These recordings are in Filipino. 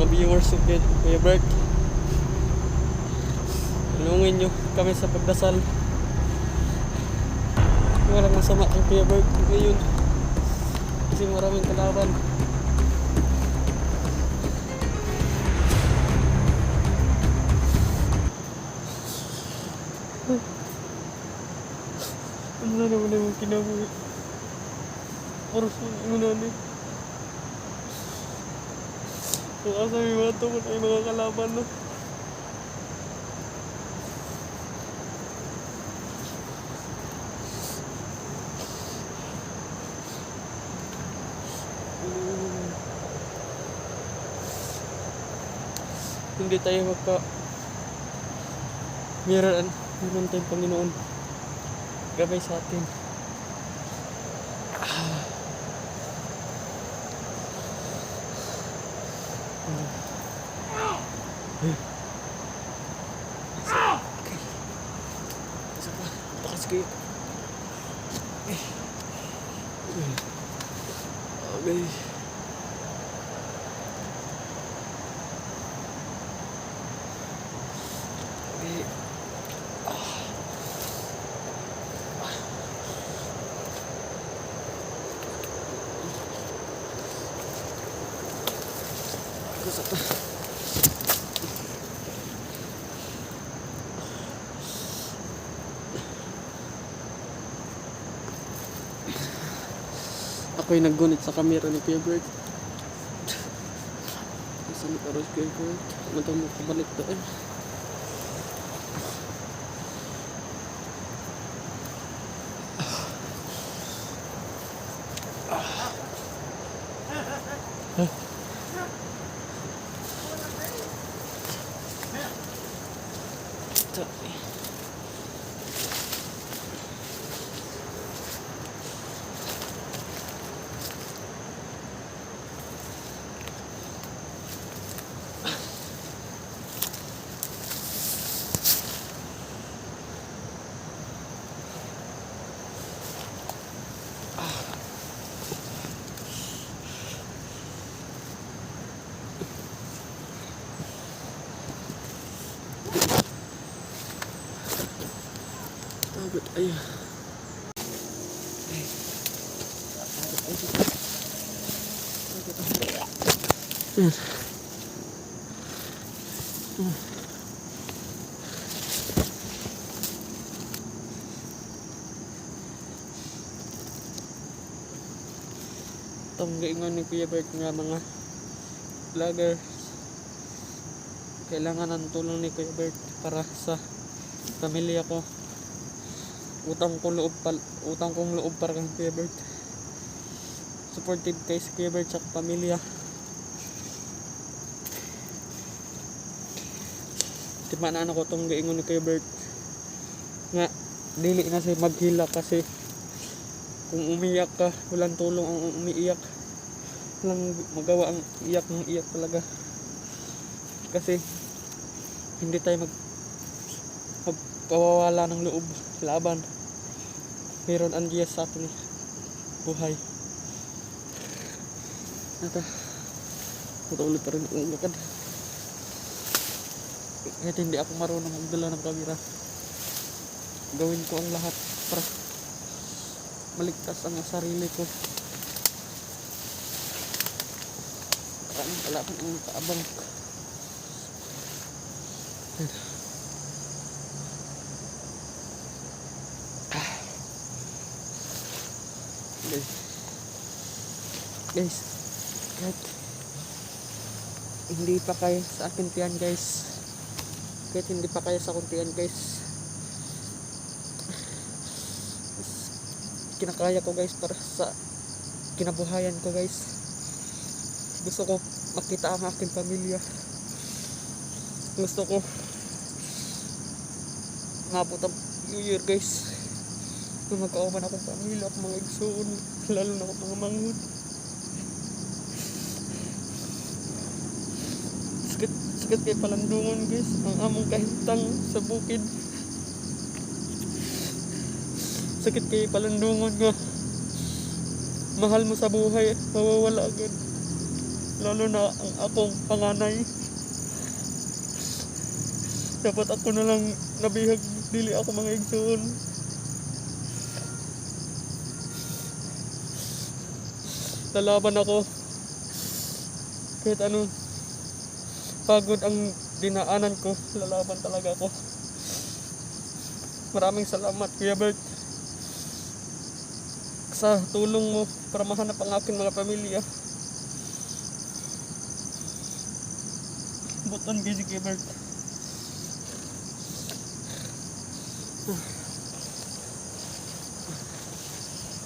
mga viewers of Kuya Bert. Tulungin nyo kami sa pagdasal. Walang masama ang Kuya Bert ngayon kasi maraming kalaban. Ano na naman yung kinabuhi? Oras mo na ni. Kung asa may mga ito ay mga kalaban na. Hindi tayo meron tayong Panginoon gabay sa atin. Takas kayo. Okay. Ako'y naggunit sa kamera ni Kuya Bert. Saan ka rin Kuya Bert? Matang makabalik doon. Ayun. Itong gaingon ni Kuya Bert nga mga vlogger, kailangan ng tulong ni Kuya Bert para sa pamilya ko. Utang kong loob para kay Kuya Bert. Supportive kay Kuya Bert sa pamilya. Timanaan ako itong gaingon ni Kuya Bert nga dili na siya maghila kasi kung umiyak ka, walang tulong ang umiiyak. Walang magawa ang iyak ng iyak talaga. Kasi hindi tayo magpawawala ng loob laban. Meron ang Diyos sa atin buhay. Patuloy pa rin ang lakad. Kahit hindi ako marunong magdala ng camera, gawin ko ang lahat para maligtas ang sarili ko. Maraming kalaban ang kaabang. Guys, kahit hindi pa kayo sa akin tiyan guys, kahit hindi pa kayo sa kuntian guys, kinakaya ko guys para sa kinabuhayan ko guys. Gusto ko makita ang aking pamilya. Gusto ko mabot ang New Year guys kung magkauman akong pamilya at mga igsoon, lalo na akong mga manghud. Sakit kay Palandungon guys, ang among kahintang sa bukid. Sakit kay Palandungon nga mahal mo sa buhay, mawawala agad. Lalo na ang akong panganay. Dapat ako na lang nabihag, dili ako mga igsoon. Lalaban ako. Kahit anong pagod ang dinaanan ko, lalaban talaga ako. Maraming salamat, Kuya Bert, sa tulong mo para mahanap ang aking mga pamilya. Buton kayo si Kuya Bert.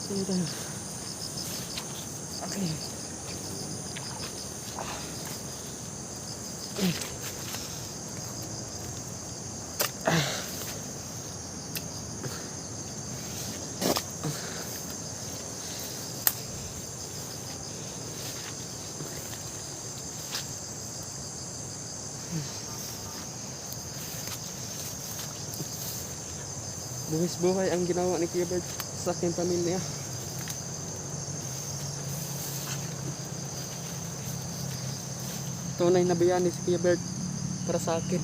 Sino tayo? Okay. Buwis buhay ang ginawa ni Kuya Bert sa aking pamilya. Tunay na bayani si Kuya Bert para sa akin.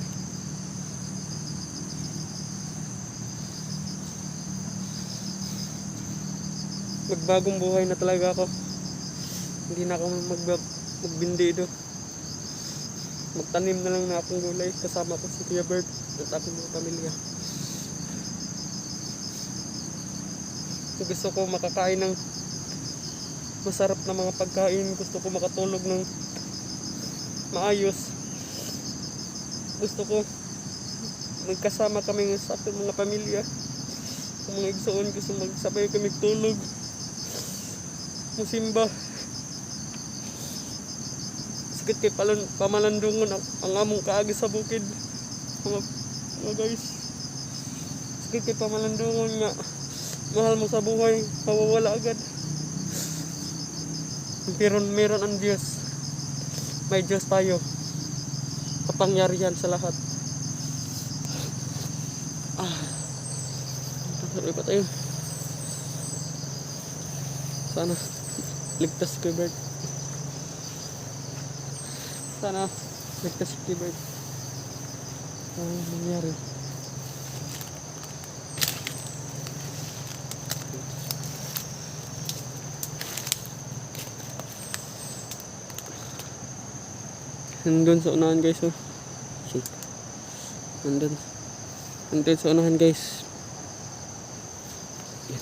Magbagong buhay na talaga ako. Hindi na ako magbindido. Magtanim na lang na akong gulay kasama ko si Kuya Bert at aking mga pamilya. Gusto ko makakain ng masarap na mga pagkain. Gusto ko makatulog ng maayos. Gusto ko magkasama kami sa ating mga pamilya. Kung mga igsoon, gusto magsabay kami tulog, musimba. Sakit kay pamalandungon ang among kaagi sa bukid. Mga guys, sakit kay pamalandungon nga mahal mo sa buhay, mawawala agad. Pero meron ang Diyos. May Diyos tayo. Kapangyarihan sa lahat. Tuloy pa tayo. Sana ligtas si Kuya Bert. Sana ligtas si Kuya Bert. Ano nangyari? Nandun sa unahan guys, oh. Shit. Nandun sa unahan guys. Yan.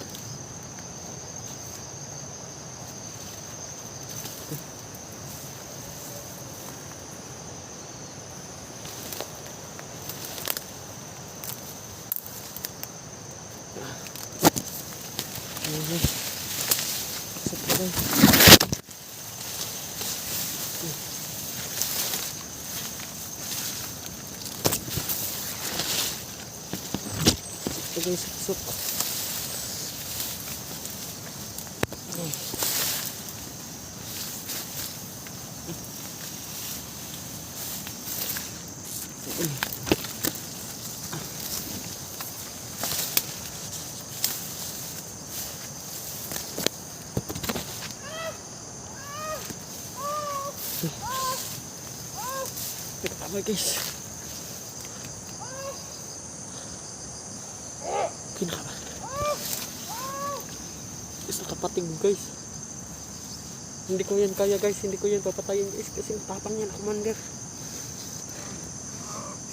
Pasok pa guys. Guys, pasok. Tama guys. Kinaka. Isa kapatid guys. Hindi ko yan kaya guys. Hindi ko yan papatayin guys. Kasi tapang yan, commander.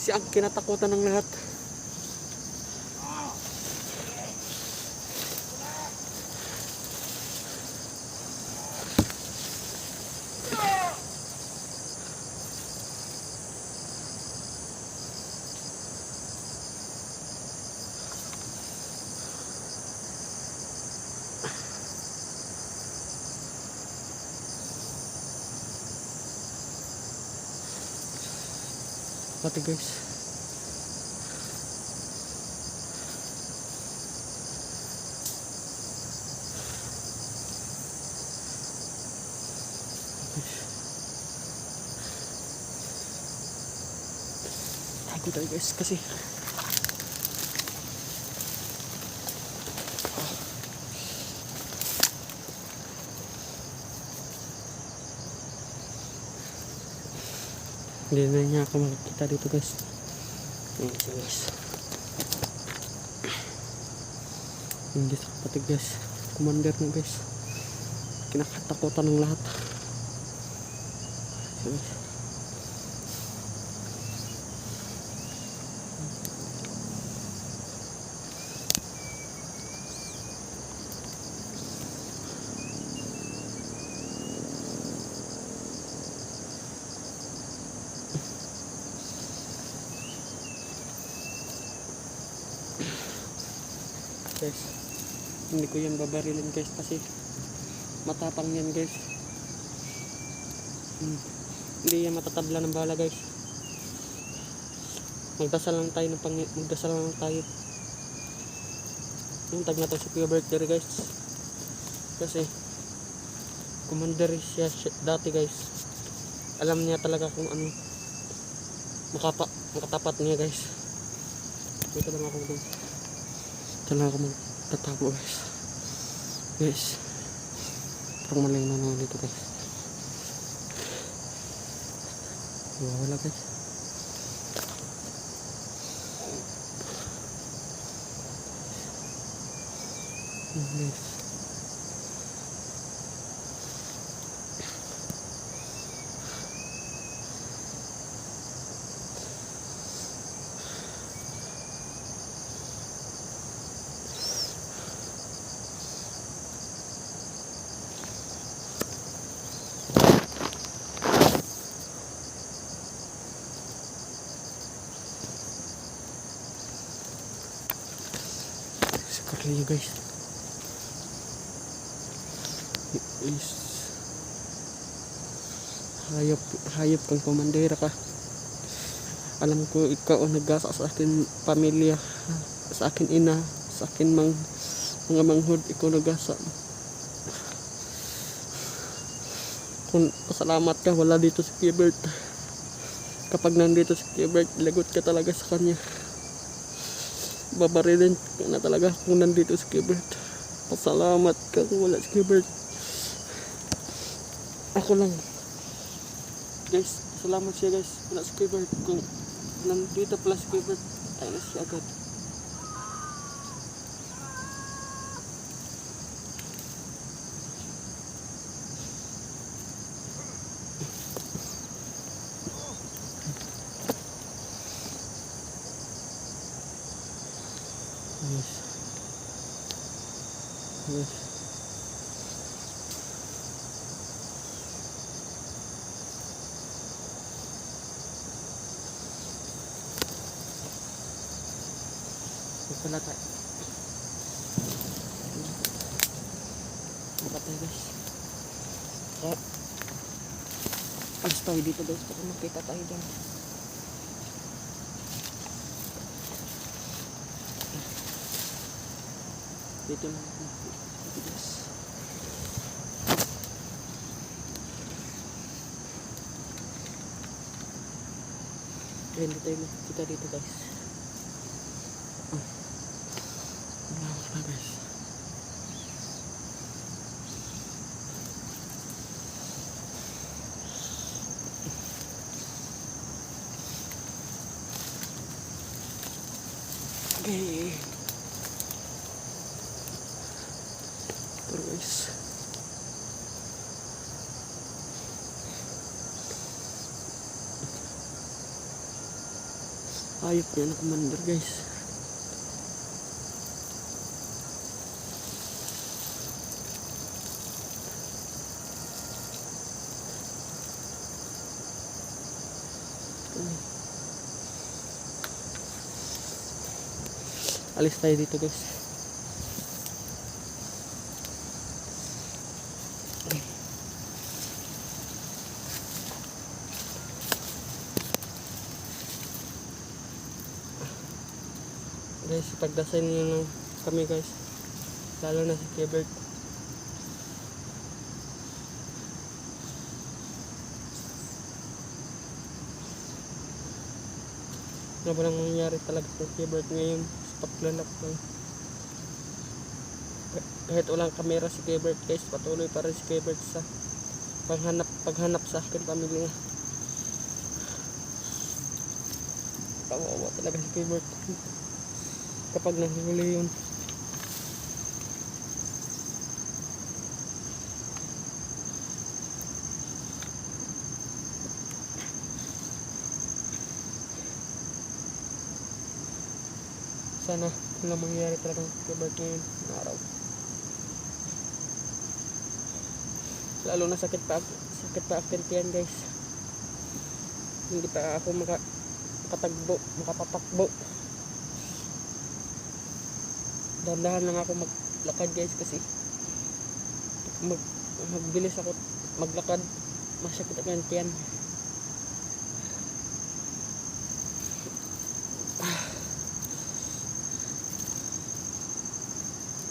Siya ang kinatakutan ng lahat. Pati guys. Tago tayo guys kasi Hindi na niya ako makikita dito guys. Ayan siya guys. Hindi sa kapatid guys. Commander na guys. Kinakatakutan ng lahat. Ayan guys. Guys, hindi ko yan babarilin guys kasi matapang yan guys. Hindi yan matatabla ng bala guys. Magdasal lang tayo magdasal lang tayo. Yung tag na to si Kuya Bert there guys. Kasi commander siya dati guys. Alam niya talaga kung ano makatapat niya guys. Dito lang ako guys. Dito lang ako magtatago guys. Guys, parang maling manaw dito guys. Wala guys. Guys. Carlillo guys is hayop kang komandera ka. Alam ko ikaw ang nagasa sa akin pamilya, sa akin ina, sa akin mga manghod, ikaw nagasa. Kung pasalamat ka wala dito si Kuya Bert. Kapag nandito si Kuya Bert, lagot ka talaga sa kanya. Babarilin ka na talaga kung nandito si Kuya Bert. Pasalamat ka kung wala si Kuya Bert. Ako lang guys, salamat siya guys. Wala si Kuya Bert. Kung nandito pala si Kuya Bert, tayo na siya agad. Yes. Wala tayo. Napatay guys. Kaya alas tayo dito guys para makita tayo dyan. Dito lang dito guys. Kaya hindi tayo makikita dito guys. Malawak na guys. Okay. Pero guys, ayop niya na commander guys. Alis tayo dito guys. Guys, pagdasal niyo ng kami guys, lalo na si Kuya Bert. Ano ba nang mangyayari talaga kay Kuya Bert ngayon sa paglalak ng kahit walang kamera si Kuya Bert guys, patuloy pa rin si Kuya Bert sa paghanap sa akin pamilya. Kawawa talaga si Gilbert kapag nahuli yun. Sana walang mangyari talagang kay Bert ngayon na araw. Lalo na sakit pa akin yan guys. Hindi pa ako makapatakbo. Dahan-dahan lang ako maglakad guys kasi magbilis ako maglakad masakit ako yung tiyan.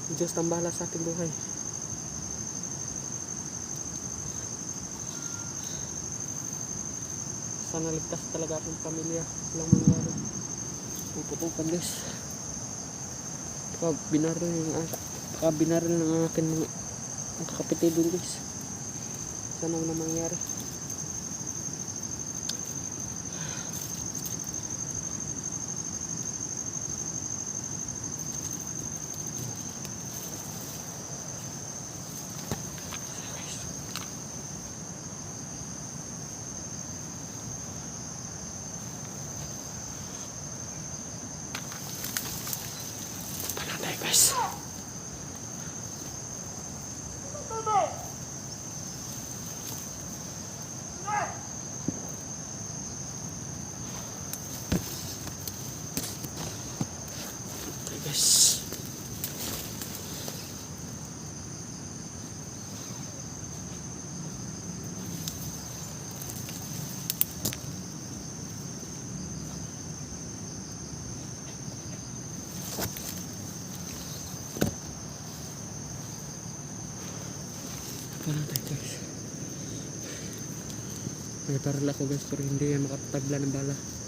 Diyos ang bahala sa ating buhay. Sana ligtas talaga akong pamilya. Walang mangyari. Puputukan guys. Baka binaril ng akin mga kakapitid guys. Sana walang mangyari. Guys. Parang tayo guys. May parala ako guys pero hindi yan makatagla ng bala.